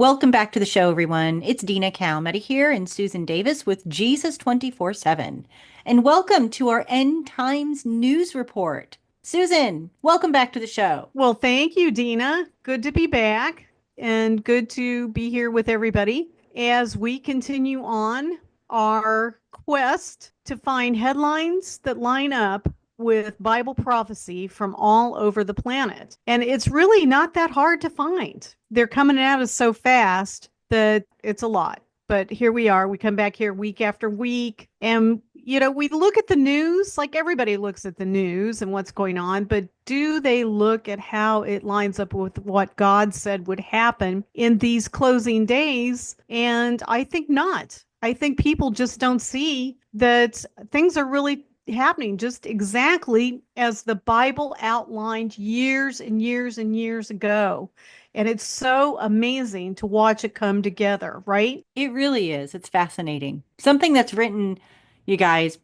Welcome back to the show, everyone. It's Dina Kalmeta here and Susan Davis with Jesus 24/7. And welcome to our End Times News Report. Susan, welcome back to the show. Well, thank you, Dina. Good to be back and good to be here with everybody as we continue on our quest to find headlines that line up with Bible prophecy from all over the planet. And it's really not that hard to find. They're coming at us so fast that it's a lot. But here we are. We come back here week after week and we look at the news like everybody looks at the news and what's going on, but do they look at how it lines up with what God said would happen in these closing days? And I think not. I think people just don't see that things are really happening just exactly as the Bible outlined years and years and years ago. And it's so amazing to watch it come together, right? It really is. It's fascinating. Something that's written, you guys,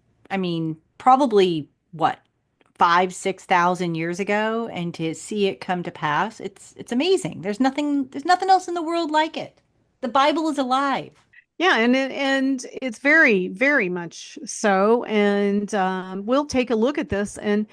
probably what, 6,000 years ago, and to see it come to pass, it's amazing. There's nothing else in the world like it. The Bible is alive. Yeah, and it's very, very much so. And we'll take a look at this and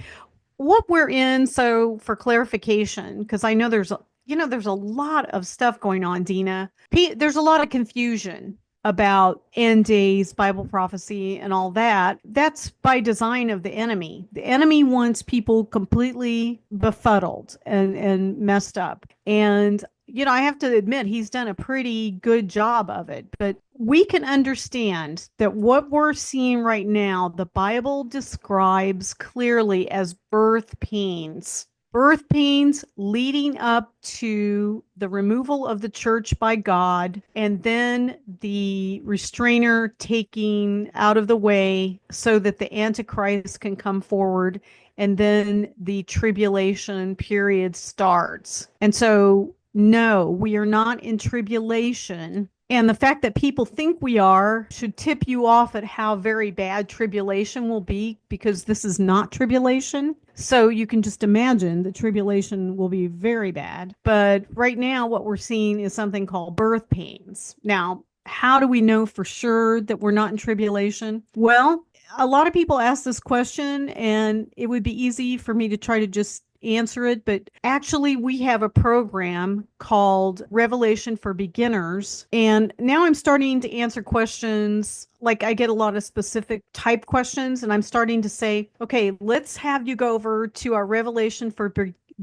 what we're in. So for clarification, because I know there's a lot of stuff going on, Dina. There's a lot of confusion about end days, Bible prophecy, and all that. That's by design of the enemy. The enemy wants people completely befuddled and messed up. And I have to admit, he's done a pretty good job of it. But we can understand that what we're seeing right now, the Bible describes clearly as birth pains. Birth pains leading up to the removal of the church by God, and then the restrainer taking out of the way so that the Antichrist can come forward, and then the tribulation period starts. And so, no, we are not in tribulation. And the fact that people think we are should tip you off at how very bad tribulation will be, because this is not tribulation. So you can just imagine the tribulation will be very bad. But right now, what we're seeing is something called birth pains. Now, how do we know for sure that we're not in tribulation? Well, a lot of people ask this question, and it would be easy for me to try to just answer it, but actually we have a program called Revelation for Beginners, and now I'm starting to answer questions. Like, I get a lot of specific type questions, and I'm starting to say, okay, let's have you go over to our Revelation for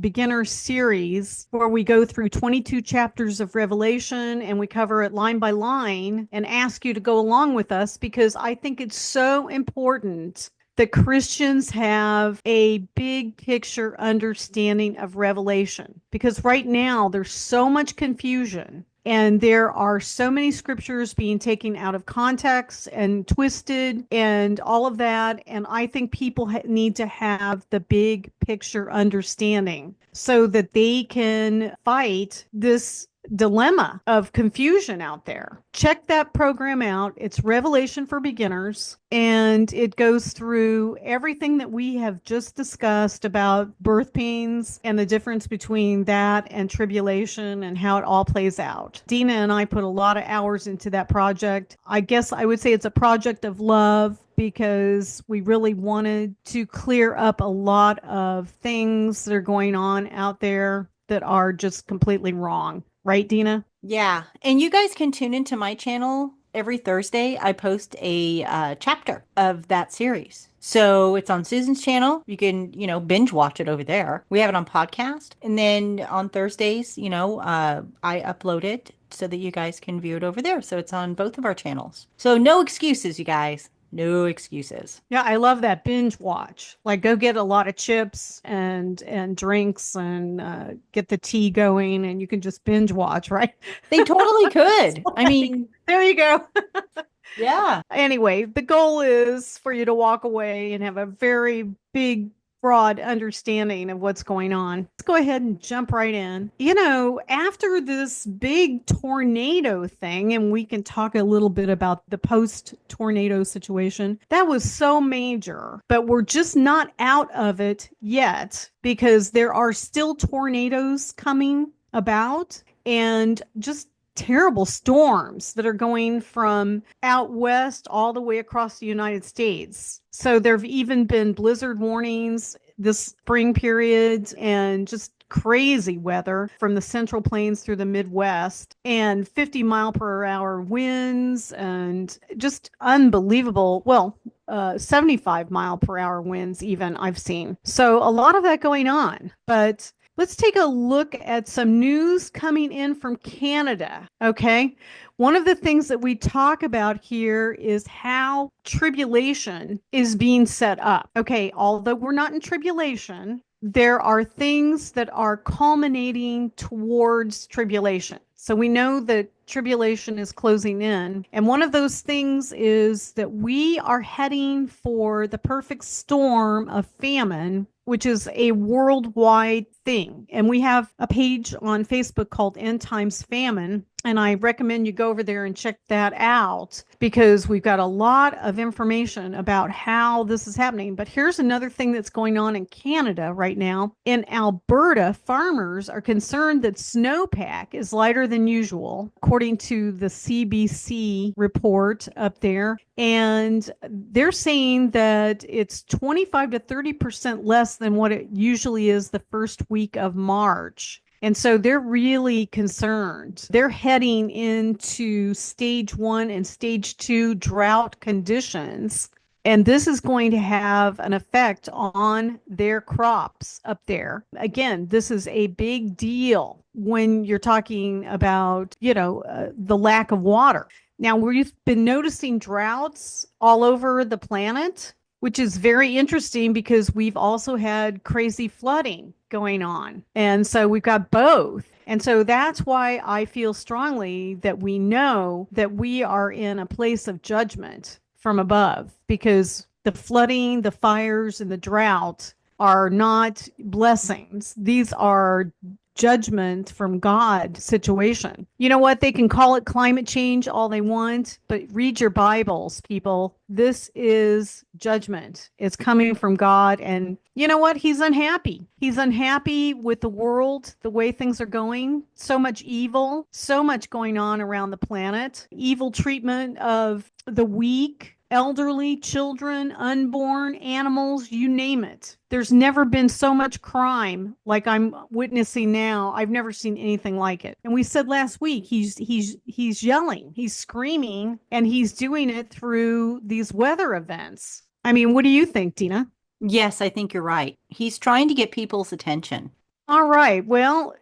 Beginner series, where we go through 22 chapters of Revelation and we cover it line by line, and ask you to go along with us, because I think it's so important that Christians have a big picture understanding of Revelation, because right now there's so much confusion and there are so many scriptures being taken out of context and twisted and all of that. And I think people need to have the big picture understanding so that they can fight this dilemma of confusion out there. Check that program out. It's Revelation for Beginners, and it goes through everything that we have just discussed about birth pains and the difference between that and tribulation and how it all plays out. Dina and I put a lot of hours into that project. I guess I would say it's a project of love, because we really wanted to clear up a lot of things that are going on out there that are just completely wrong. Right, Dina? Yeah. And you guys can tune into my channel every Thursday. I post a chapter of that series. So it's on Susan's channel. You can, binge watch it over there. We have it on podcast. And then on Thursdays, I upload it so that you guys can view it over there. So it's on both of our channels. So no excuses, you guys. No excuses. Yeah, I love that binge watch. Like, go get a lot of chips and drinks and get the tea going, and you can just binge watch, right? They totally It's could. I like, mean, there you go. yeah. Anyway, the goal is for you to walk away and have a very big, broad understanding of what's going on. Let's go ahead and jump right in. After this big tornado thing, and we can talk a little bit about the post tornado situation, that was so major, but we're just not out of it yet, because there are still tornadoes coming about. And just terrible storms that are going from out west all the way across the United States. So there have even been blizzard warnings this spring period and just crazy weather from the central plains through the Midwest and 50-mile-per-hour winds and just unbelievable. Well, 75-mile-per-hour winds, even I've seen. So a lot of that going on. But let's take a look at some news coming in from Canada. Okay. One of the things that we talk about here is how tribulation is being set up. Okay. Although we're not in tribulation, there are things that are culminating towards tribulation. So we know that tribulation is closing in. And one of those things is that we are heading for the perfect storm of famine, which is a worldwide thing. And we have a page on Facebook called End Times Famine. And I recommend you go over there and check that out because we've got a lot of information about how this is happening. But here's another thing that's going on in Canada right now. In Alberta, farmers are concerned that snowpack is lighter than usual, according to the CBC report up there. And they're saying that it's 25 to 30% less than what it usually is the first week of March. And so they're really concerned. They're heading into stage 1 and stage 2 drought conditions. And this is going to have an effect on their crops up there. Again, this is a big deal when you're talking about, the lack of water. Now, we've been noticing droughts all over the planet, which is very interesting because we've also had crazy flooding going on. And so we've got both. And so that's why I feel strongly that we know that we are in a place of judgment from above because the flooding, the fires, and the drought are not blessings. These are judgment from God situation. You know what? They can call it climate change all they want, but read your Bibles, people. This is judgment. It's coming from God. And you know what? He's unhappy. He's unhappy with the world, the way things are going. So much evil, so much going on around the planet. Evil treatment of the weak, elderly, children, unborn, animals, you name it. There's never been so much crime like I'm witnessing now. I've never seen anything like it. And we said last week, he's yelling, he's screaming, and he's doing it through these weather events. I mean, what do you think, Dina? Yes, I think you're right. He's trying to get people's attention. All right. Well,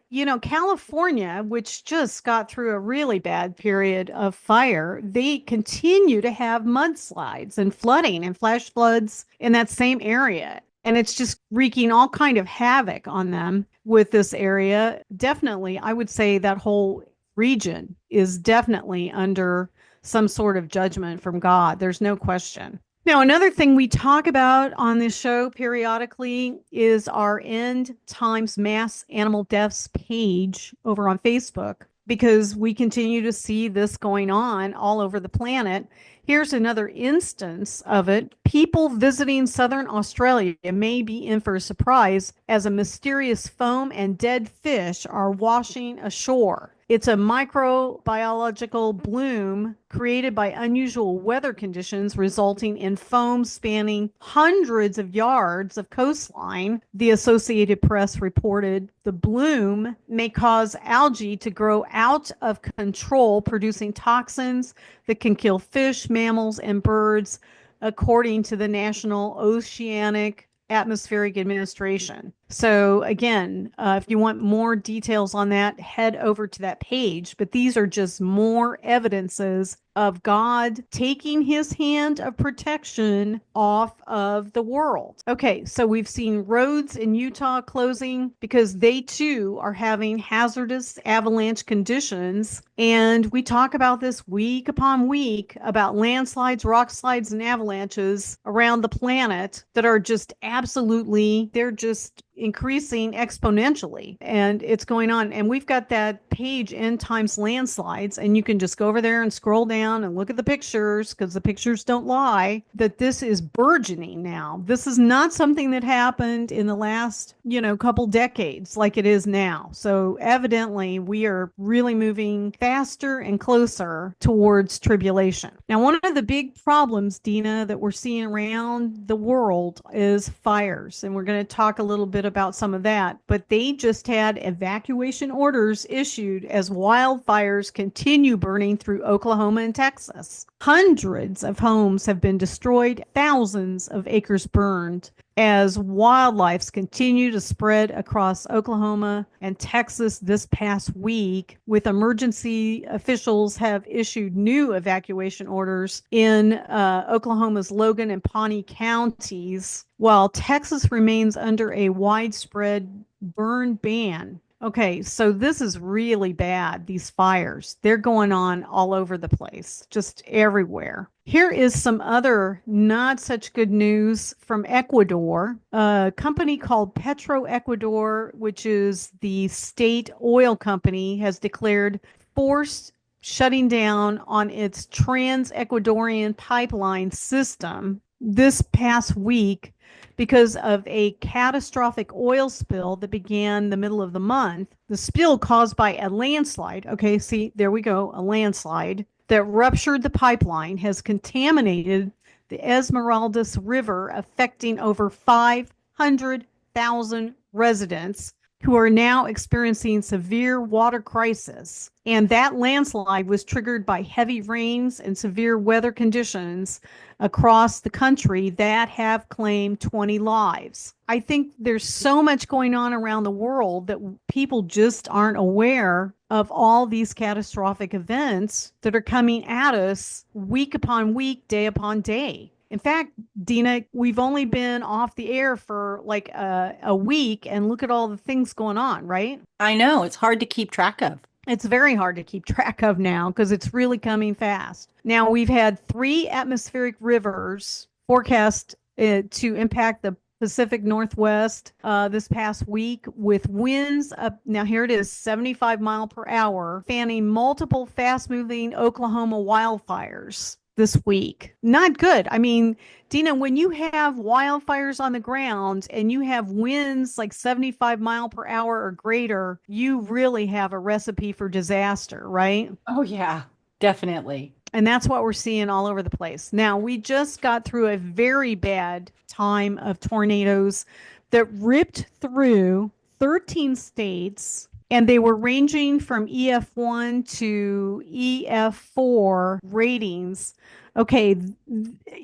California, which just got through a really bad period of fire, they continue to have mudslides and flooding and flash floods in that same area. And it's just wreaking all kind of havoc on them with this area. Definitely, I would say that whole region is definitely under some sort of judgment from God. There's no question. Now, another thing we talk about on this show periodically is our End Times Mass Animal Deaths page over on Facebook because we continue to see this going on all over the planet. Here's another instance of it. People visiting southern Australia may be in for a surprise as a mysterious foam and dead fish are washing ashore. It's a microbiological bloom created by unusual weather conditions, resulting in foam spanning hundreds of yards of coastline. The Associated Press reported the bloom may cause algae to grow out of control, producing toxins that can kill fish, mammals, and birds, according to the National Oceanic Atmospheric Administration. So again, if you want more details on that, head over to that page. But these are just more evidences of God taking his hand of protection off of the world. Okay, so we've seen roads in Utah closing because they too are having hazardous avalanche conditions. And we talk about this week upon week about landslides, rock slides, and avalanches around the planet that are just absolutely, they're just increasing exponentially, and it's going on. And we've got that page, End Times Landslides, and you can just go over there and scroll down and look at the pictures, because the pictures don't lie, that this is burgeoning now. This is not something that happened in the last, couple decades like it is now. So evidently we are really moving faster and closer towards tribulation. Now, one of the big problems, Dina, that we're seeing around the world is fires. And we're going to talk a little bit about some of that. But they just had evacuation orders issued as wildfires continue burning through Oklahoma and Texas. Hundreds of homes have been destroyed, thousands of acres burned, as wildlife continue to spread across Oklahoma and Texas this past week, with emergency officials have issued new evacuation orders in Oklahoma's Logan and Pawnee counties, while Texas remains under a widespread burn ban. Okay, so this is really bad, these fires. They're going on all over the place, just everywhere. Here is some other not such good news from Ecuador. A company called Petro Ecuador, which is the state oil company, has declared forced shutting down on its trans-Ecuadorian pipeline system this past week because of a catastrophic oil spill that began the middle of the month. The spill caused by a landslide. Okay, see, there we go, a landslide that ruptured the pipeline has contaminated the Esmeraldas River, affecting over 500,000 residents who are now experiencing severe water crisis. And that landslide was triggered by heavy rains and severe weather conditions across the country that have claimed 20 lives. I think there's so much going on around the world that people just aren't aware of all these catastrophic events that are coming at us week upon week, day upon day. In fact, Dina, we've only been off the air for like a week, and look at all the things going on, right? I know it's hard to keep track of. It's very hard to keep track of now because it's really coming fast. Now, we've had 3 atmospheric rivers forecast to impact the Pacific Northwest this past week, with winds up, now here it is, 75 mile per hour, fanning multiple fast moving Oklahoma wildfires this week. Not good. I mean, Dina, when you have wildfires on the ground and you have winds like 75 mile per hour or greater, you really have a recipe for disaster, right? Oh, yeah, definitely. And that's what we're seeing all over the place. Now, we just got through a very bad time of tornadoes that ripped through 13 states, and they were ranging from EF1 to EF4 ratings. Okay,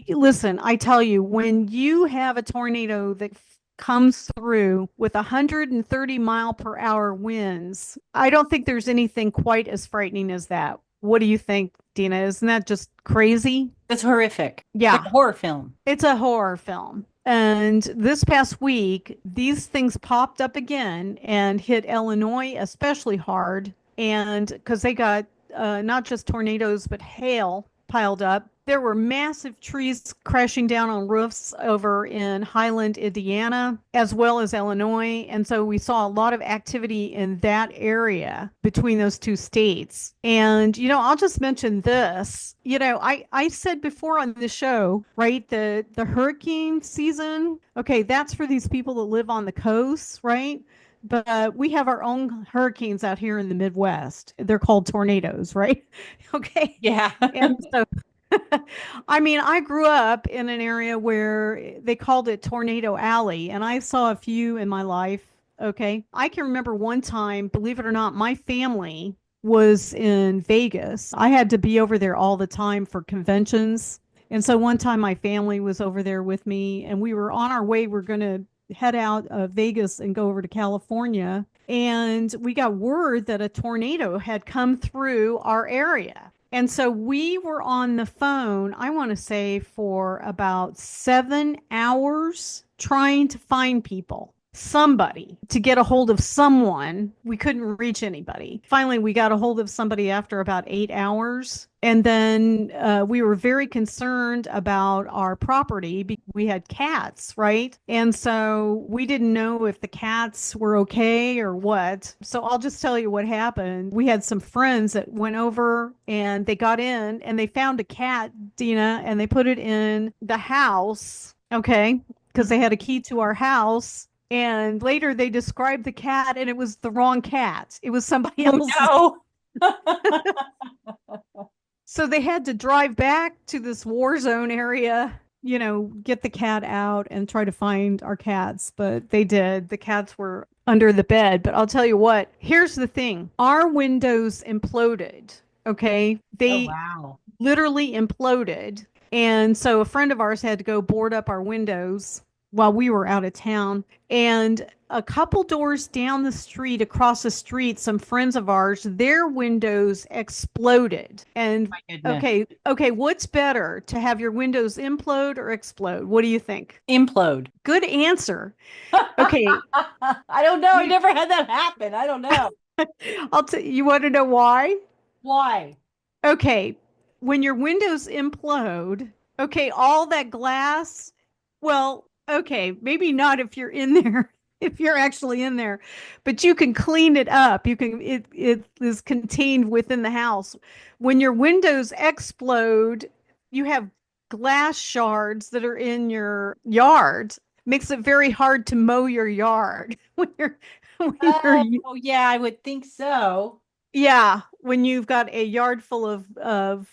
listen, I tell you, when you have a tornado that comes through with 130 mile per hour winds, I don't think there's anything quite as frightening as that. What do you think, Dina? Isn't that just crazy? That's horrific. It's like Yeah, a horror film. it's a horror film. And this past week, these things popped up again and hit Illinois especially hard. And because they got not just tornadoes, but hail piled up. There were massive trees crashing down on roofs over in Highland, Indiana, as well as Illinois. And so we saw a lot of activity in that area between those two states. And, I'll just mention this. I said before on the show, right, the hurricane season, okay, that's for these people that live on the coast, right? But we have our own hurricanes out here in the Midwest. They're called tornadoes, right? Okay. Yeah. And so I mean, I grew up in an area where they called it Tornado Alley, and I saw a few in my life. Okay. I can remember one time, believe it or not, my family was in Vegas. I had to be over there all the time for conventions. And so one time my family was over there with me, and we were on our way. We're going to head out of Vegas and go over to California. And we got word that a tornado had come through our area. And so we were on the phone, I want to say, for about 7 hours trying to find people. somebody to get a hold of someone. We couldn't reach anybody. Finally, we got a hold of somebody after about 8 hours. And then we were very concerned about our property because we had cats, right? And so we didn't know if the cats were okay or what. So I'll just tell you what happened. We had some friends that went over and they got in and they found a cat, Dina, and they put it in the house. Okay. Because they had a key to our house. And later they described the cat and it was the wrong cat. It was somebody Oh else's. no. So they had to drive back to this war zone area, get the cat out and try to find our cats. But they did. The cats were under the bed. But I'll tell you what, here's the thing, our windows imploded. Okay. Oh They wow. literally imploded. And so a friend of ours had to go board up our windows while we were out of town. And a couple doors down the street, across the street, some friends of ours, their windows exploded. And My goodness. okay, what's better, to have your windows implode or explode? What do you think? Implode. Good answer. Okay, I don't know. I you, never had that happen. I don't know. you want to know why? Why? Okay, when your windows implode, okay, all that glass, well, okay, maybe not if you're in there, if you're actually in there, but you can clean it up. It is contained within the house. When your windows explode, you have glass shards that are in your yard. Makes it very hard to mow your yard when you're Oh, yeah, I would think so. yeah, when you've got a yard full of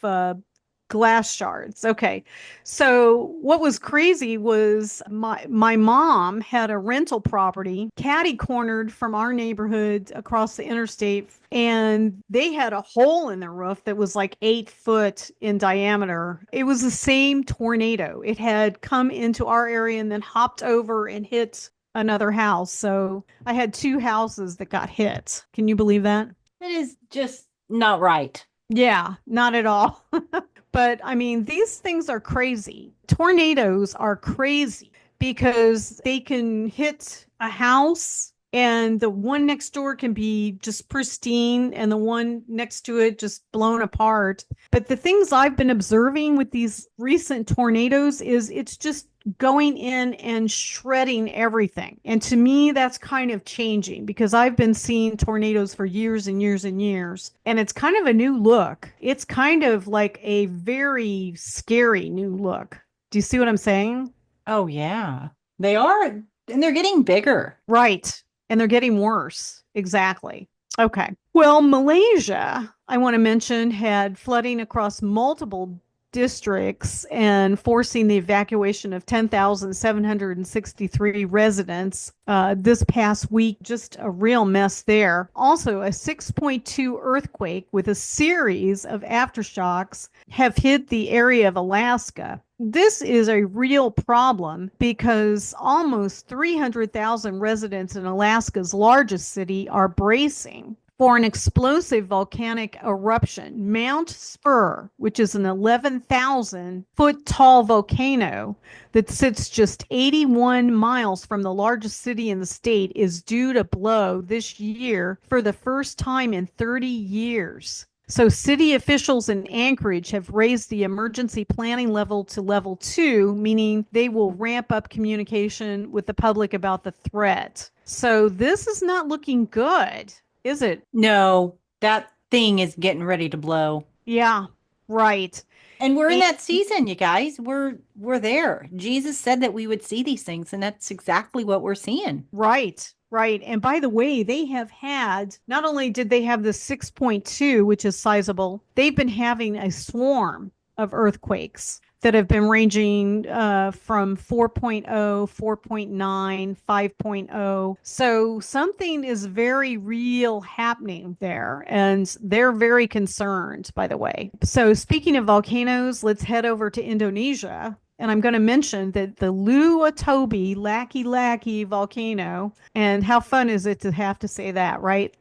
glass shards. Okay. So what was crazy was my mom had a rental property catty cornered from our neighborhood across the interstate, and they had a hole in their roof that was like 8 foot in diameter. It was the same tornado. It had come into our area and then hopped over and hit another house. So I had two houses that got hit. Can you believe that? It is just not right. Yeah, not at all. But I mean, these things are crazy. Tornadoes are crazy because they can hit a house and the one next door can be just pristine and the one next to it just blown apart. But the things I've been observing with these recent tornadoes is it's just going in and shredding everything. And to me, that's kind of changing because I've been seeing tornadoes for years and years and years. And it's kind of a new look. It's kind of like a very scary new look. Do you see what I'm saying? Oh, yeah. They are, and they're getting bigger. Right. And they're getting worse. Exactly. Okay. Well, Malaysia, I want to mention, had flooding across multiple districts and forcing the evacuation of 10,763 residents this past week. Just a real mess there. Also, a 6.2 earthquake with a series of aftershocks have hit the area of Alaska. This is a real problem because almost 300,000 residents in Alaska's largest city are bracing for an explosive volcanic eruption. Mount Spur, which is an 11,000 foot tall volcano that sits just 81 miles from the largest city in the state, is due to blow this year for the first time in 30 years. So, city officials in Anchorage have raised the emergency planning level to level 2, meaning they will ramp up communication with the public about the threat. So, this is not looking good, is it? No, that thing is getting ready to blow. Yeah, right. And we're in And that season, you guys. We're there. Jesus said that we would see these things, and that's exactly what we're seeing. right, right. And by the way, they have had, not only did they have the 6.2, which is sizable, they've been having a swarm of earthquakes that have been ranging from 4.0, 4.9, 5.0. So something is very real happening there, and they're very concerned, by the way. So speaking of volcanoes, let's head over to Indonesia. And I'm going to mention that the Luatobi Laki Laki volcano, and how fun is it to have to say that, right?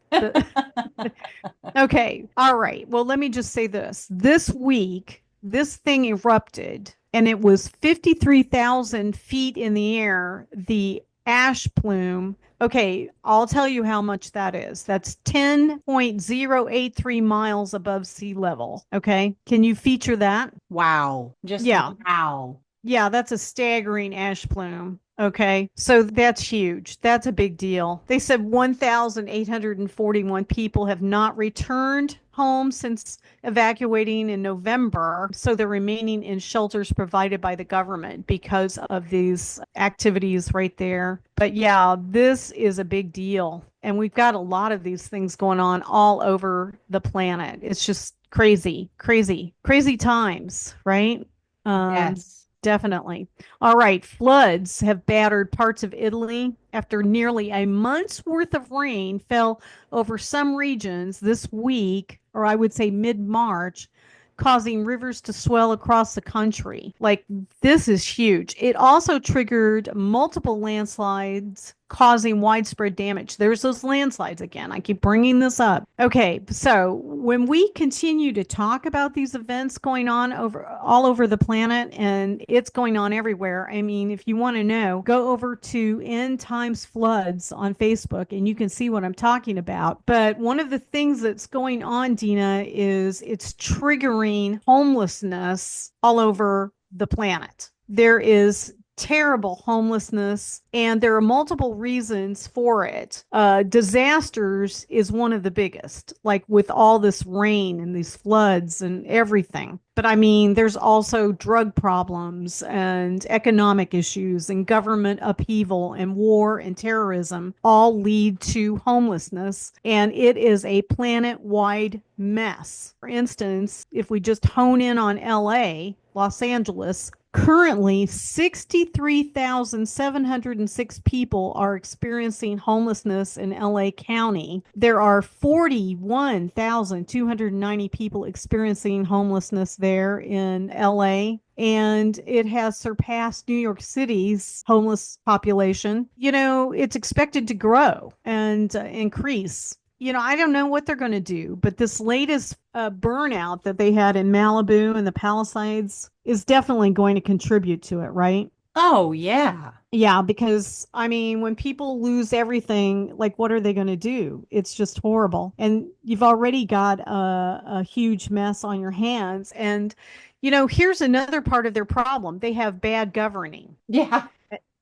Okay, all right. Well, let me just say this. This week, this thing erupted and it was 53,000 feet in the air. The ash plume. Okay, I'll tell you how much that is. That's 10.083 miles above sea level. Okay, can you feature that? Wow. Just Yeah, wow. yeah, that's a staggering ash plume. Okay, so that's huge. That's a big deal. They said 1,841 people have not returned home since evacuating in November. So they're remaining in shelters provided by the government because of these activities right there. But yeah, this is a big deal. And we've got a lot of these things going on all over the planet. It's just crazy, crazy, crazy times, right? Um, Yes. Definitely. All right. Floods have battered parts of Italy after nearly a month's worth of rain fell over some regions this week, or I would say mid-March, causing rivers to swell across the country. Like, this is huge. It also triggered multiple landslides, causing widespread damage. There's those landslides again. I keep bringing this up. Okay, so when we continue to talk about these events going on over all over the planet, and it's going on everywhere. I mean, if you want to know, go over to End Times Floods on Facebook and you can see what I'm talking about. But one of the things that's going on, Dina, is it's triggering homelessness all over the planet. There is terrible homelessness, and there are multiple reasons for it. Disasters is one of the biggest, like with all this rain and these floods and everything. But I mean, there's also drug problems and economic issues and government upheaval and war and terrorism all lead to homelessness. And it is a planet wide mess. For instance, if we just hone in on LA, Los Angeles, currently, 63,706 people are experiencing homelessness in LA County. There are 41,290 people experiencing homelessness there in LA. And it has surpassed New York City's homeless population. You know, it's expected to grow and increase. You know, I don't know what they're going to do, but this latest burnout that they had in Malibu and the Palisades is definitely going to contribute to it, right? Oh, yeah. Yeah, because I mean, when people lose everything, like what are they going to do? It's just horrible. And you've already got a huge mess on your hands. And, you know, here's another part of their problem. They have bad governing. Yeah.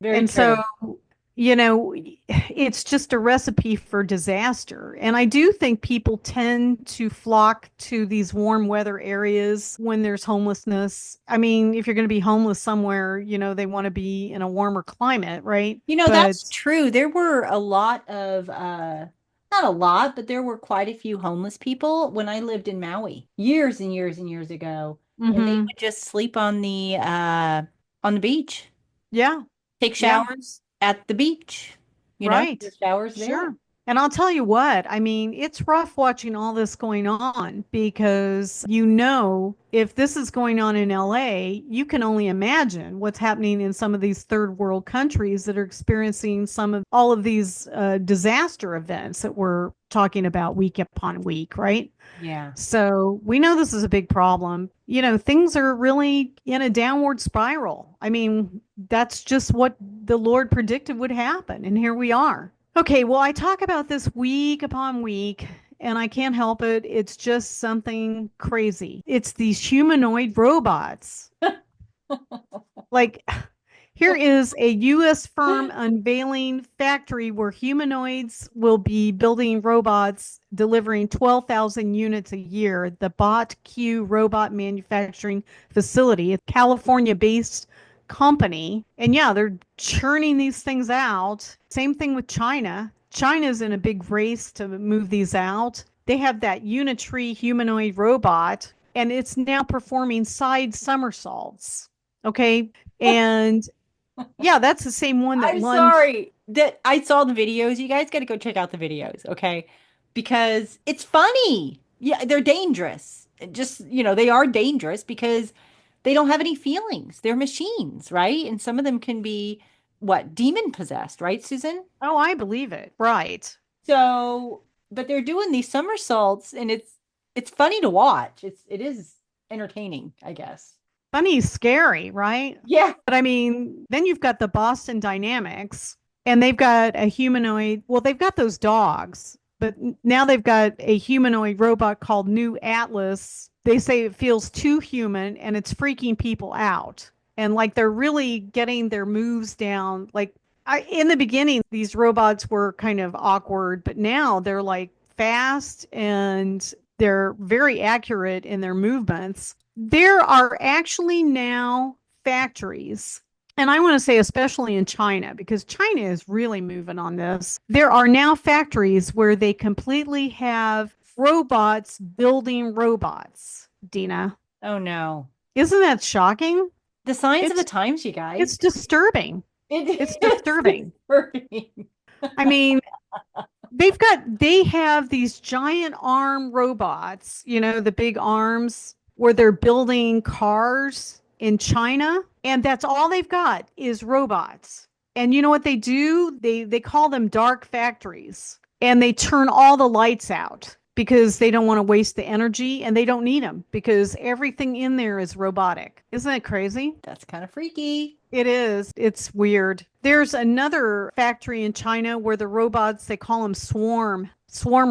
Very And so, true. you know, it's just a recipe for disaster. And I do think people tend to flock to these warm weather areas when there's homelessness. I mean, if you're going to be homeless somewhere, you know, they want to be in a warmer climate, right? You know, that's But true. There were a lot of not a lot, but there were quite a few homeless people when I lived in Maui years and years and years ago. And they hmm would just sleep on the beach, yeah, take yeah. showers at the beach. You know, Right. your showers there. Sure. And I'll tell you what, I mean, it's rough watching all this going on because you know, if this is going on in LA, you can only imagine what's happening in some of these third world countries that are experiencing some of all of these disaster events that we're talking about week upon week, right? Yeah. So we know this is a big problem. You know, things are really in a downward spiral. I mean, that's just what the Lord predicted would happen. And here we are. Okay, well, I talk about this week upon week, and I can't help it. It's just something crazy. It's these humanoid robots. Like, here is a U.S. firm unveiling factory where humanoids will be building robots delivering 12,000 units a year. The Bot Q Robot Manufacturing Facility, a California-based company. And yeah, they're churning these things out. Same thing with China. China's in a big race to move these out. They have that Unitree humanoid robot, and it's now performing side somersaults. Okay. And yeah, that's the same one that I'm lunged. sorry that I saw the videos. You guys got to go check out the videos, okay? Because it's funny. Yeah, they're dangerous. Just, they are dangerous because they don't have any feelings. They're machines, right? And some of them can be what, demon possessed, right, Susan? Oh, I believe it. Right. So, but they're doing these somersaults and it's funny to watch. It is entertaining, I guess. Funny, scary, right? Yeah. But I mean, then you've got the Boston Dynamics. And they've got a humanoid, well, they've got those dogs, but now they've got a humanoid robot called New Atlas. They say it feels too human and it's freaking people out. And like they're really getting their moves down. Like in the beginning, these robots were kind of awkward, but now they're like fast and they're very accurate in their movements. There are actually now factories, and I want to say especially in China, because China is really moving on this. There are now factories where they completely have robots building robots, Dina. Oh no. Isn't that shocking? The signs of the It's times, you guys. it's disturbing. It's It's disturbing. disturbing. I mean, they have these giant arm robots, the big arms where they're building cars in China, and that's all they've got is robots. And you know what they do? They call them dark factories. And they turn all the lights out because they don't want to waste the energy and they don't need them because everything in there is robotic. Isn't that crazy? That's kind of freaky. It is. It's weird. There's another factory in China where the robots, they call them swarm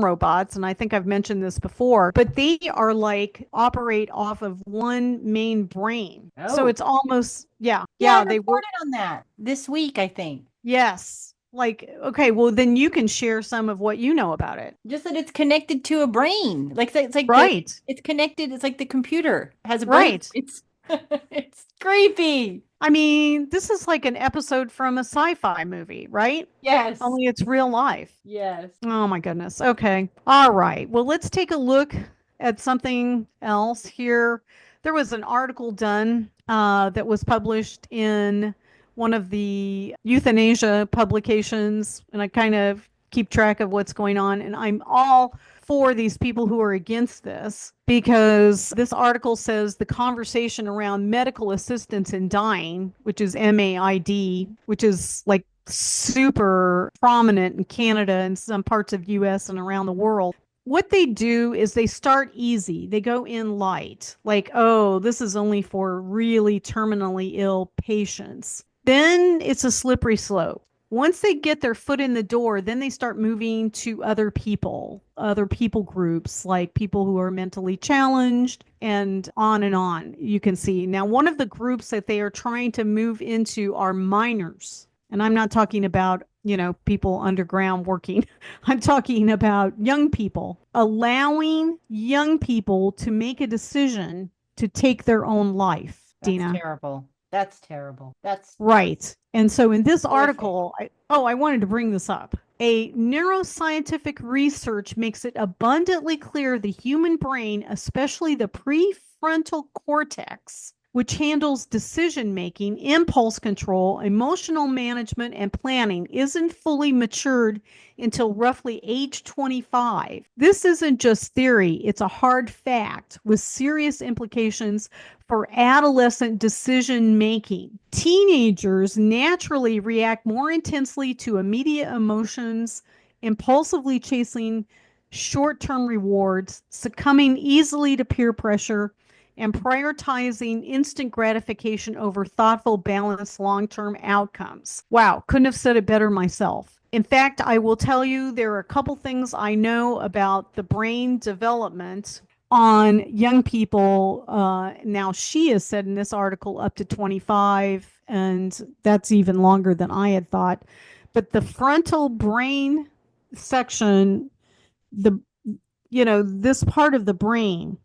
robots, and I think I've mentioned this before, but they are like operate off of one main brain. So Oh, it's almost, yeah, yeah, I yeah, they work. reported on that this week, I think. Yes. Like, okay, well then you can share some of what you know about it. Just that it's connected to a brain. Like it's like the Right. it's connected. It's like the computer has a brain. Right. It's it's creepy. I mean, this is like an episode from a sci-fi movie, right? Yes. Only it's real life. Yes. Oh my goodness. Okay. All right. Well, let's take a look at something else here. There was an article done that was published in one of the euthanasia publications, and I kind of keep track of what's going on. And I'm all for these people who are against this because this article says the conversation around medical assistance in dying, which is MAID, which is like super prominent in Canada and some parts of US and around the world. What they do is they start easy. They go in light, like, oh, this is only for really terminally ill patients. Then it's a slippery slope. Once they get their foot in the door, then they start moving to other people groups, like people who are mentally challenged, and on and on. You can see. Now, one of the groups that they are trying to move into are minors. And I'm not talking about, people underground working. I'm talking about young people, allowing young people to make a decision to take their own life, That's Dina. terrible. That's terrible. That's Right. And so in this horrific. article, I wanted to bring this up. A neuroscientific research makes it abundantly clear the human brain, especially the prefrontal cortex, which handles decision making, impulse control, emotional management, and planning, isn't fully matured until roughly age 25. This isn't just theory, it's a hard fact with serious implications for adolescent decision making. Teenagers naturally react more intensely to immediate emotions, impulsively chasing short term rewards, succumbing easily to peer pressure, and prioritizing instant gratification over thoughtful, balanced long term outcomes. Wow, couldn't have said it better myself. In fact, I will tell you there are a couple things I know about the brain development on young people. Now, she has said in this article up to 25, and that's even longer than I had thought. But the frontal brain section, the this part of the brain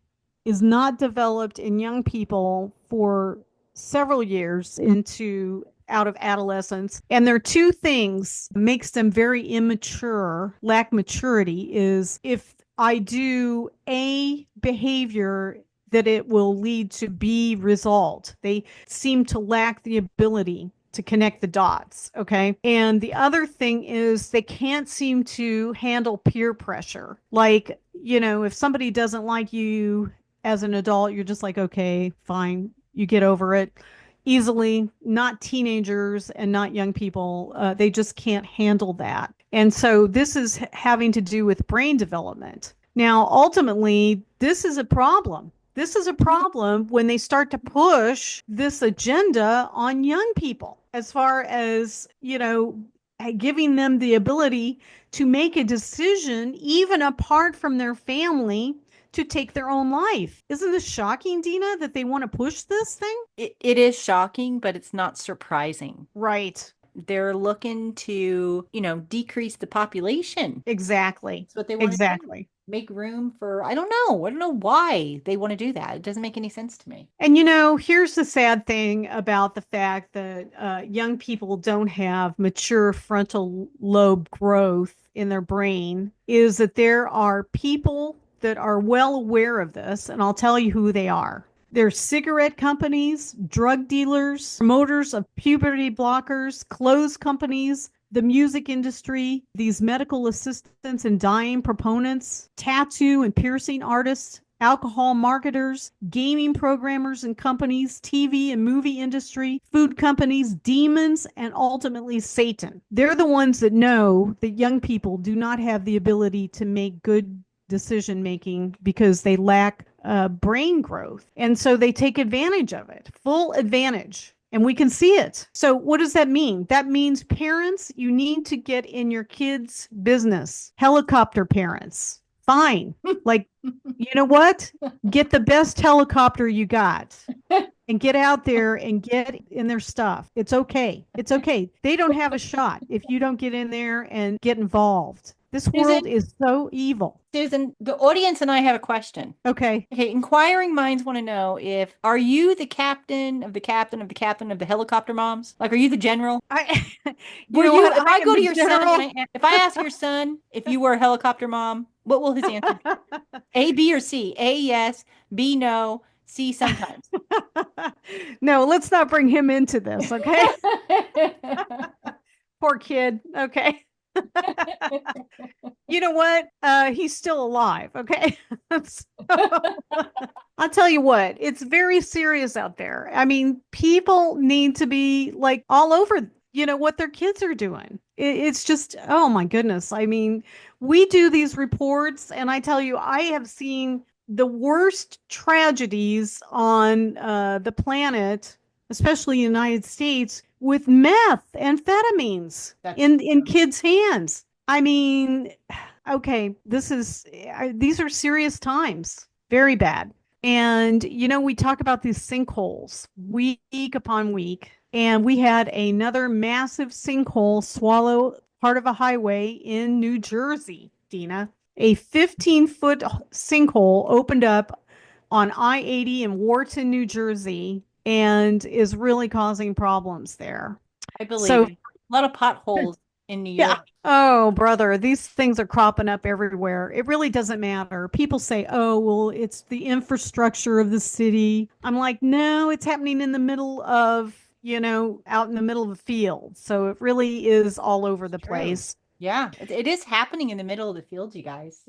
is not developed in young people for several years into out of adolescence. And there are two things makes them very immature, lack maturity is if I do A behavior that it will lead to B result. They seem to lack the ability to connect the dots. Okay. And the other thing is they can't seem to handle peer pressure. Like, if somebody doesn't like you as an adult, you're just like, okay, fine. You get over it easily. Not teenagers and not young people. They just can't handle that. And so this is having to do with brain development. Now, ultimately, this is a problem. This is a problem when they start to push this agenda on young people as far as, giving them the ability to make a decision, even apart from their family, to take their own life. Isn't this shocking, Dina, that they want to push this thing? It is shocking, but it's not surprising. Right. They're looking to, decrease the population. Exactly. That's what they want to do. Exactly. Make room for, I don't know. I don't know why they want to do that. It doesn't make any sense to me. And here's the sad thing about the fact that young people don't have mature frontal lobe growth in their brain is that there are people that are well aware of this, and I'll tell you who they are. There's cigarette companies, drug dealers, promoters of puberty blockers, clothes companies, the music industry, these medical assistants and dying proponents, tattoo and piercing artists, alcohol marketers, gaming programmers and companies, TV and movie industry, food companies, demons, and ultimately Satan. They're the ones that know that young people do not have the ability to make good decision making because they lack brain growth. And so they take advantage of it, full advantage. And we can see it. So, what does that mean? That means parents, you need to get in your kids' business. Helicopter parents, fine. Like, you know what? Get the best helicopter you got and get out there and get in their stuff. It's okay. It's okay. They don't have a shot if you don't get in there and get involved. This world Susan, is so evil. Susan, the audience and I have a question. Okay. Okay, inquiring minds want to know if are you the captain of the captain of the captain of the helicopter moms? Like, are you the general? I, you Were know you, what? if I I am go to the your son and general. if I ask your son if you were a helicopter mom, what will his answer be? A, B, or C? A, yes, B, no, C, sometimes. No, let's not bring him into this, okay? Poor kid. Okay. You know what? He's still alive, okay? So, I'll tell you what, it's very serious out there. I mean, people need to be like all over, what their kids are doing. It's just, oh my goodness. I mean, we do these reports, and I tell you, I have seen the worst tragedies on the planet, especially in the United States, with meth, amphetamines That's in true. kids' hands. I mean, okay, these are serious times, very bad. And, we talk about these sinkholes week upon week. And we had another massive sinkhole swallow part of a highway in New Jersey, Dina. A 15-foot sinkhole opened up on I-80 in Wharton, New Jersey, and is really causing problems there. I believe So, it. A lot of potholes in New yeah. York. Oh, brother, these things are cropping up everywhere. It really doesn't matter. People say, oh, well, it's the infrastructure of the city. I'm like, no, it's happening in the middle of, out in the middle of a field. So it really is all over the True. place. Yeah, it is happening in the middle of the field, you guys.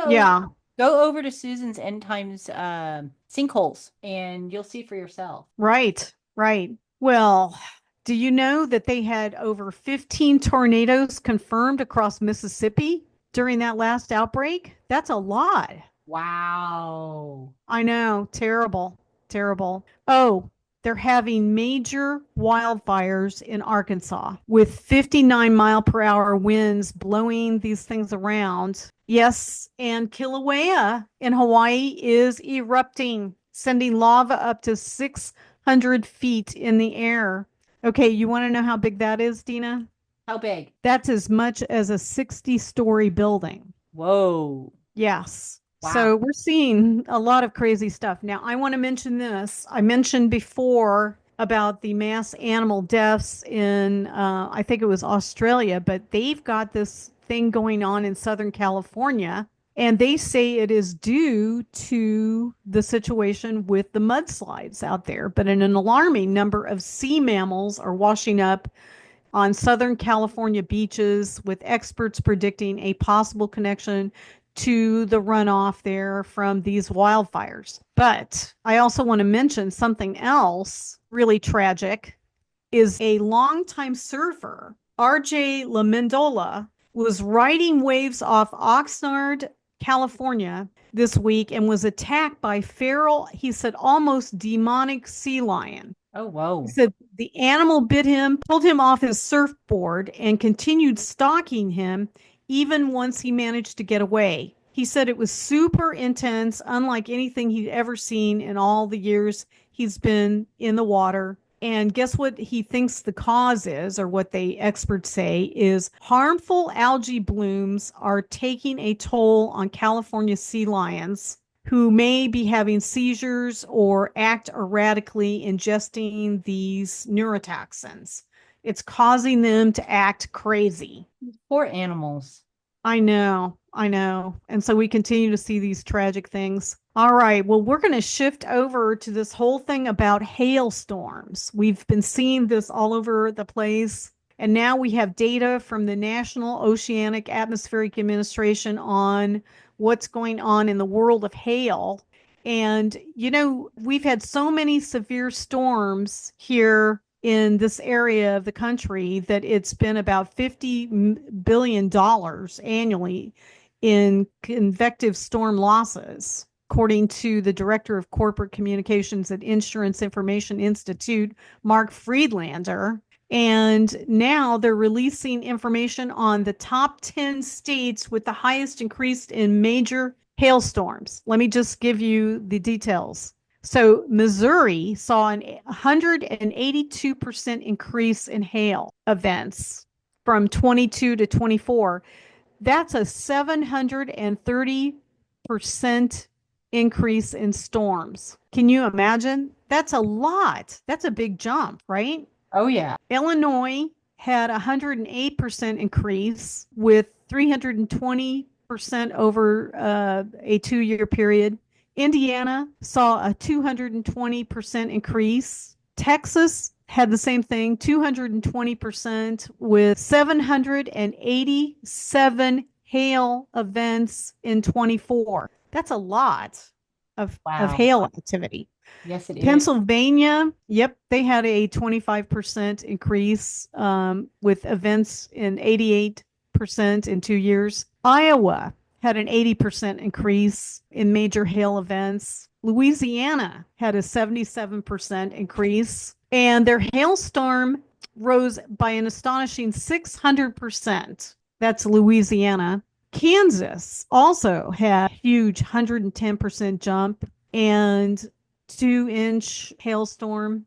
Yeah, Go over to Susan's End Times sinkholes and you'll see for yourself. right, right. Well, do you know that they had over 15 tornadoes confirmed across Mississippi during that last outbreak? That's a lot. Wow. I know. Terrible. Terrible. Oh, they're having major wildfires in Arkansas with 59-mile-per-hour winds blowing these things around. Yes, and Kilauea in Hawaii is erupting, sending lava up to 600 feet in the air. Okay, you want to know how big that is, Dina? How big? That's as much as a 60-story building. Whoa. Yes. Wow. So we're seeing a lot of crazy stuff. Now, I want to mention this. I mentioned before about the mass animal deaths in, I think it was Australia, but they've got this thing going on in Southern California. And they say it is due to the situation with the mudslides out there. But an alarming number of sea mammals are washing up on Southern California beaches, with experts predicting a possible connection to the runoff there from these wildfires. But I also want to mention something else really tragic is a longtime surfer, RJ LaMendola, was riding waves off Oxnard, California this week and was attacked by feral, he said, almost demonic sea lion. Oh, He whoa. said The animal bit him, pulled him off his surfboard, and continued stalking him even once he managed to get away. He said it was super intense, unlike anything he'd ever seen in all the years he's been in the water. And guess what he thinks the cause is, or what the experts say is harmful algae blooms are taking a toll on California sea lions who may be having seizures or act erratically ingesting these neurotoxins. It's causing them to act crazy. Poor animals. I know, I know. And so we continue to see these tragic things. All right, well, we're going to shift over to this whole thing about hailstorms. We've been seeing this all over the place. And now we have data from the National Oceanic Atmospheric Administration on what's going on in the world of hail. And, we've had so many severe storms here in this area of the country that it's been about $50 billion annually in convective storm losses, according to the director of corporate communications at Insurance Information Institute, Mark Friedlander. And now they're releasing information on the top 10 states with the highest increase in major hailstorms. Let me just give you the details. So Missouri saw an 182% increase in hail events from 22 to 24. That's a 730% increase in storms. Can you imagine? That's a lot. That's a big jump, right? Oh, yeah. Illinois had a 108% increase with 320% over a 2-year period. Indiana saw a 220% increase. Texas had the same thing, 220% with 787 hail events in 24. That's a lot of Wow. hail activity. Yes, it is. Pennsylvania, yep, they had a 25% increase with events in 88% in 2 years. Iowa had an 80% increase in major hail events. Louisiana had a 77% increase, and their hailstorm rose by an astonishing 600%. That's Louisiana. Kansas also had a huge 110% jump and 2-inch hailstorm.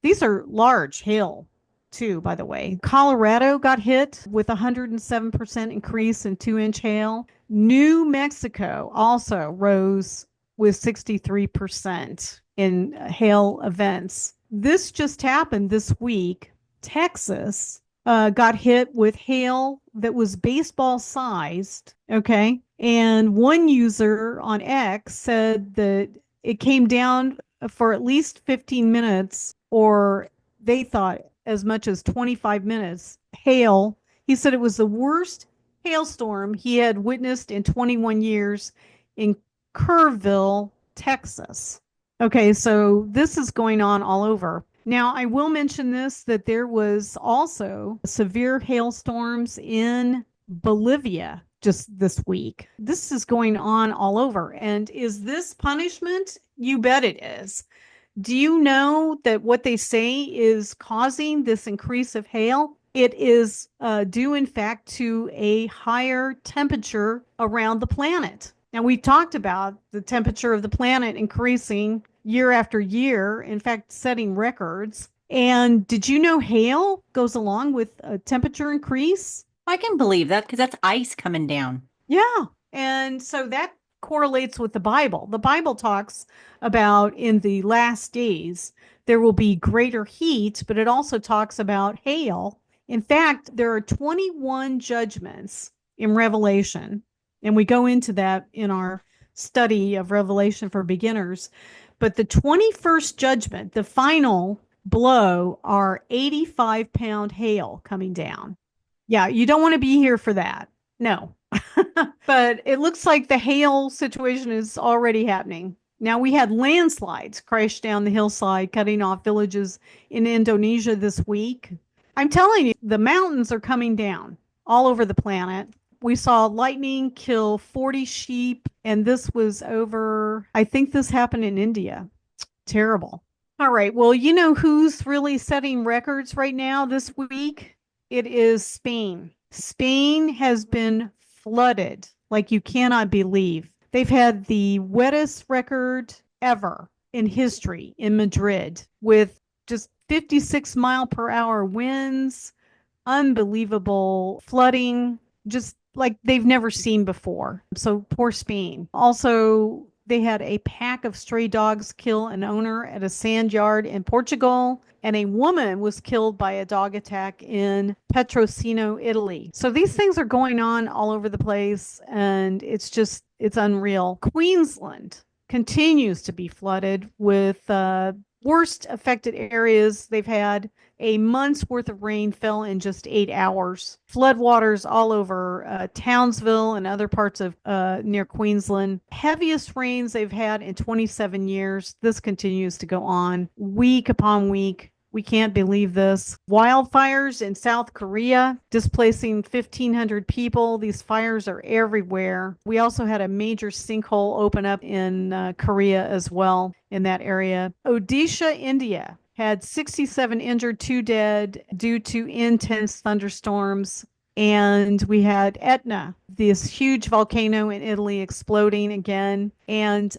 These are large hail, too, by the way. Colorado got hit with a 107% increase in 2-inch hail. New Mexico also rose with 63% in hail events. This just happened this week. Texas got hit with hail that was baseball sized. Okay. And one user on X said that it came down for at least 15 minutes, or they thought as much as 25 minutes. Hail. He said it was the worst hailstorm he had witnessed in 21 years in Kerrville, Texas. Okay, so this is going on all over. Now, I will mention this that there was also severe hailstorms in Bolivia just this week. This is going on all over. And is this punishment? You bet it is. Do you know that what they say is causing this increase of hail? It is due, in fact, to a higher temperature around the planet. Now, we talked about the temperature of the planet increasing year after year, in fact, setting records. And did you know hail goes along with a temperature increase? I can believe that because that's ice coming down. Yeah. And so that correlates with the Bible. The Bible talks about in the last days, there will be greater heat, but it also talks about hail. In fact, there are 21 judgments in Revelation, and we go into that in our study of Revelation for beginners. But the 21st judgment, the final blow, are 85-pound hail coming down. Yeah, you don't want to be here for that. No. But it looks like the hail situation is already happening. Now, we had landslides crash down the hillside, cutting off villages in Indonesia this week. I'm telling you, the mountains are coming down all over the planet. We saw lightning kill 40 sheep, and this was over, I think this happened in India. Terrible. All right. Well, you know who's really setting records right now this week? It is Spain. Spain has been flooded like you cannot believe. They've had the wettest record ever in history in Madrid with just 56-mile-per-hour winds, unbelievable flooding, just like they've never seen before. So poor Spain. Also, they had a pack of stray dogs kill an owner at a sand yard in Portugal, and a woman was killed by a dog attack in Petrosino, Italy. So these things are going on all over the place, and it's unreal. Queensland continues to be flooded with worst affected areas. They've had a month's worth of rain fell in just 8 hours. Floodwaters all over Townsville and other parts of near Queensland. Heaviest rains they've had in 27 years. This continues to go on week upon week. We can't believe this. Wildfires in South Korea displacing 1,500 people. These fires are everywhere. We also had a major sinkhole open up in Korea as well in that area. Odisha, India had 67 injured, 2 dead due to intense thunderstorms. And we had Etna, this huge volcano in Italy exploding again. And,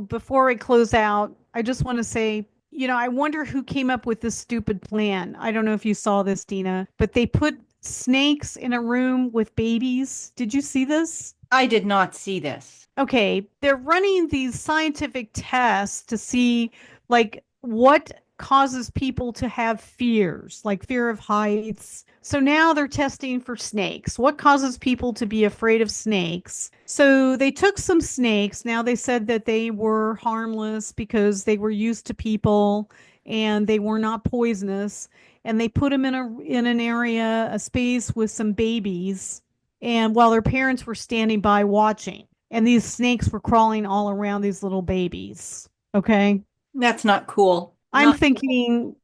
before I close out, I just want to say, I wonder who came up with this stupid plan. I don't know if you saw this, Dina, but they put snakes in a room with babies. Did you see this? I did not see this. Okay, they're running these scientific tests to see like what causes people to have fears, like fear of heights. So now they're testing for snakes. What causes people to be afraid of snakes? So they took some snakes. Now they said that they were harmless because they were used to people and they were not poisonous. And they put them in an area, a space with some babies, and while their parents were standing by watching, and these snakes were crawling all around these little babies. Okay. That's not cool. I'm Not thinking,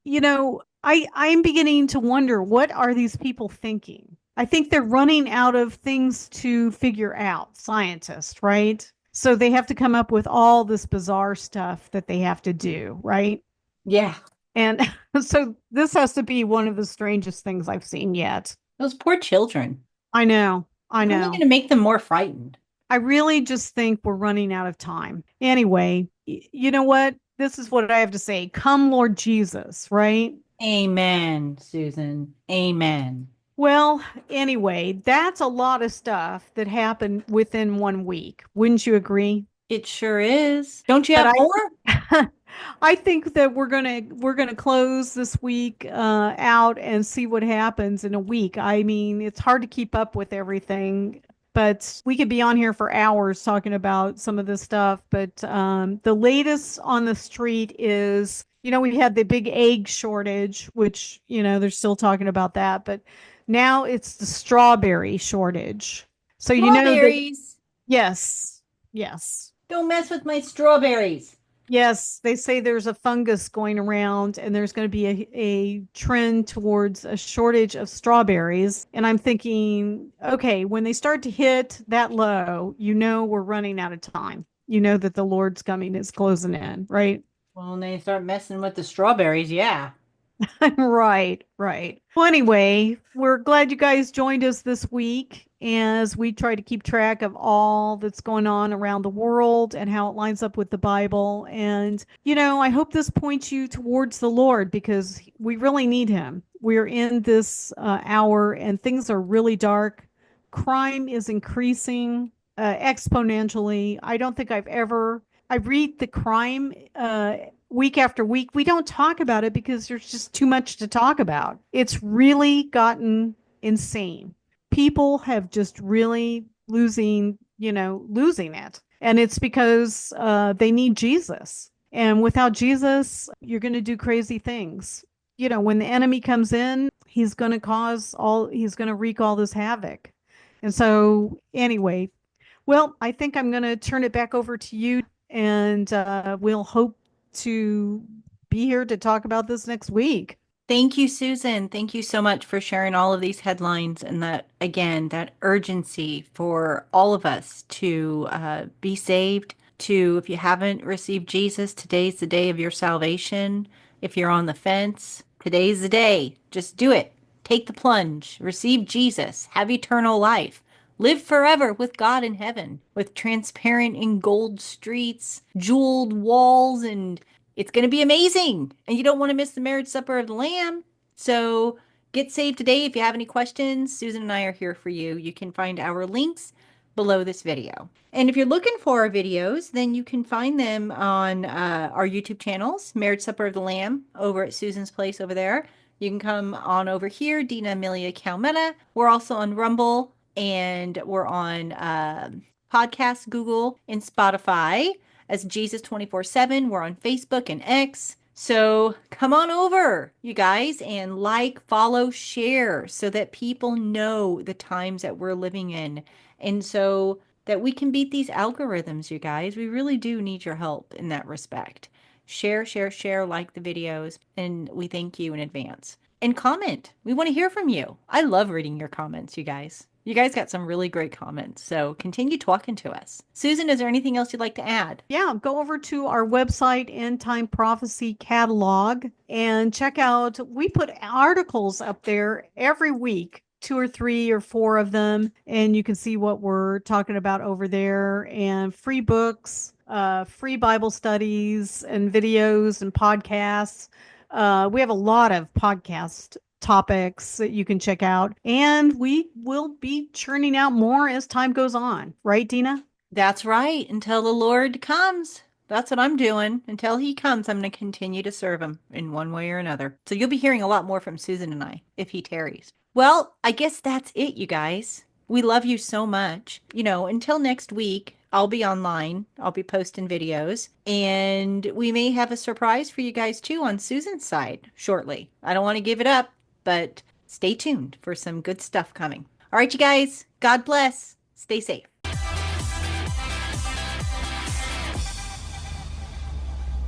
I'm beginning to wonder, what are these people thinking? I think they're running out of things to figure out, scientists, right? So they have to come up with all this bizarre stuff that they have to do, right? yeah. And so this has to be one of the strangest things I've seen yet. Those poor children. I know. I How are they going know. to make them more frightened? I really just think we're running out of time. Anyway, you know what? This is what I have to say. Come, Lord Jesus, right? Amen, Susan. Amen. Well, anyway, that's a lot of stuff that happened within 1 week. Wouldn't you agree? It sure is. Don't you But have more? I think that we're gonna close this week out and see what happens in a week. I mean, it's hard to keep up with everything, but we could be on here for hours talking about some of this stuff. But the latest on the street is, we had the big egg shortage, which they're still talking about that, but now it's the strawberry shortage. So you know that Strawberries. yes, yes. Don't mess with my strawberries. Yes, they say there's a fungus going around and there's going to be a trend towards a shortage of strawberries. And I'm thinking, okay, when they start to hit that low, we're running out of time. You know that the Lord's coming is closing in, right? Well, when they start messing with the strawberries, yeah. Right, right. Well, anyway, we're glad you guys joined us this week as we try to keep track of all that's going on around the world and how it lines up with the Bible. And, I hope this points you towards the Lord because we really need Him. We're in this hour and things are really dark. Crime is increasing exponentially. I don't think I read the crime week after week. We don't talk about it because there's just too much to talk about. It's really gotten insane. People have just really losing it. And it's because they need Jesus. And without Jesus, you're going to do crazy things. When the enemy comes in, he's going to wreak all this havoc. And so, anyway, well, I think I'm going to turn it back over to you, and we'll hope to be here to talk about this next week. Thank you, Susan. Thank you so much for sharing all of these headlines and that, again, that urgency for all of us to be saved, to, if you haven't received Jesus, today's the day of your salvation. If you're on the fence, today's the day. Just do it. Take the plunge. Receive Jesus. Have eternal life. Live forever with God in heaven, with transparent and gold streets, jeweled walls, and it's going to be amazing. And you don't want to miss the marriage supper of the Lamb. So get saved today. If you have any questions, Susan and I are here for you. You can find our links below this video. And if you're looking for our videos, then you can find them on our YouTube channels, Marriage Supper of the Lamb over at Susan's Place over there. You can come on over here, Dina Amelia Kalmeta. We're also on Rumble and we're on Podcast, Google, and Spotify as Jesus 24/7. We're on Facebook and X. So come on over, you guys, and like, follow, share so that people know the times that we're living in. And so that we can beat these algorithms, you guys. We really do need your help in that respect. Share, share, share, like the videos, and we thank you in advance. And comment. We want to hear from you. I love reading your comments, you guys. You guys got some really great comments, so continue talking to us. Susan, is there anything else you'd like to add? Yeah, go over to our website, End Time Prophecy Catalog, and check out. We put articles up there every week, two or three or four of them, and you can see what we're talking about over there, and free books, free Bible studies, and videos and podcasts. We have a lot of podcast topics that you can check out, and we will be churning out more as time goes on. Right, Dina? That's right. Until the Lord comes. That's what I'm doing. Until he comes, I'm going to continue to serve him in one way or another. So you'll be hearing a lot more from Susan and I if he tarries. Well, I guess that's it, you guys. We love you so much. Until next week, I'll be online. I'll be posting videos. And we may have a surprise for you guys too on Susan's side shortly. I don't want to give it up, but stay tuned for some good stuff coming. All right, you guys. God bless. Stay safe.